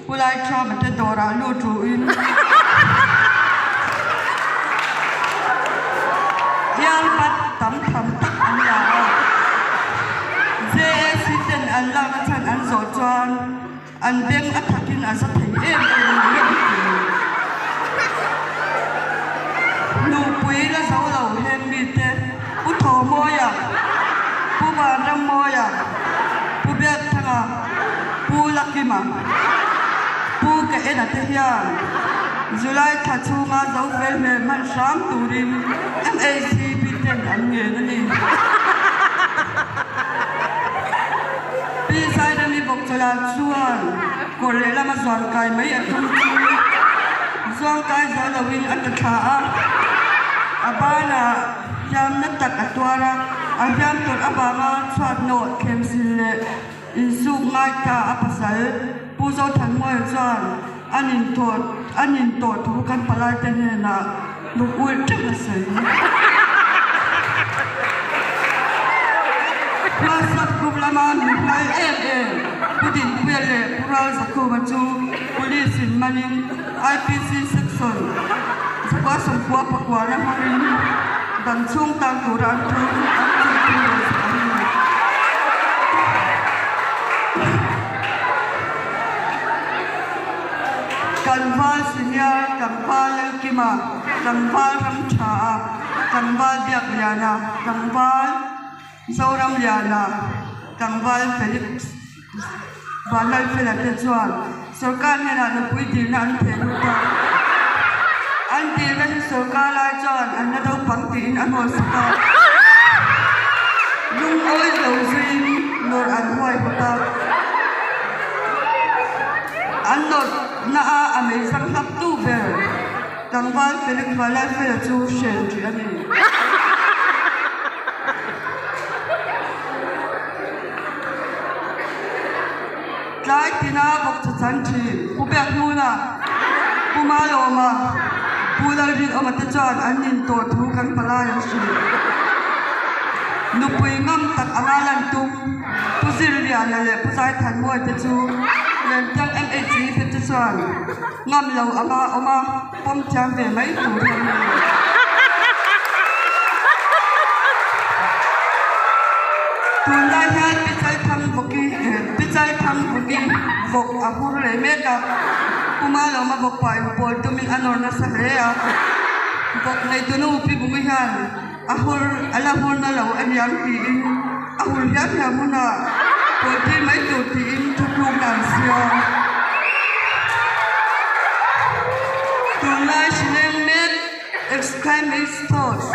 Pulai cha mate dora lu tu in. Yang pat tam tam tak an ya. Je siten an la na chan an zo chuan an beng athakin an sa thei em em nu pui la zo lo hem mi te pu tho mo ya pu ba ram mo ya pu be thanga pu lakima pu ka ena te hian July tha chunga zo vel me man sam turin MAC biten an nge na ni pi sai da mi bok chala chuan ko le lama zon kai mai a thum zon kai zo lo win an ta tha abana jam na tak atwara a jam tur abama chwat no kem sile in su ngai ta apasal pu zo than moi chuan anin tot thu kan palai te ne na lu ul te na sai Masuk kumlaman mulai pudin pele pural saku baju polis maning IPC section sebuah sebuah perkuaran maring dan sung tangguran tu kanval sinyal kanval kima kanval ramcha kanval biak liana kanval Sauram liana kanval Felix banal felate chuan sarkar hena na pui din an thelu ta an ti la sarkar la chuan an na do pangti in an hol saka lung oi lo zin nor an huai bata an not na a amei sang hap tu ber kanval Felix banal felate chu shen ti ani Lai tina bok chan thi pu bek nu na pu ma lo ma pu la rin o ma ta chan an nin to thu kan pala ya si nu pui ngam tak amalan tum pu zir ria na le pu sai than moi te chu len tang MAG pe ta chan ngam lo ama oma pom cham ve mai tu ri tu lai ha pe sai thang boki Pisai thang buki vok ahur le meka kumalo ma vok pai pol tumin anor na sa rea vok nei tunu pi bungi han ahur ala hur na lo an yang ti in ahur yan ya muna pol ti mai tu ti in tu tu kan sio tu lai shinen met extremist thoughts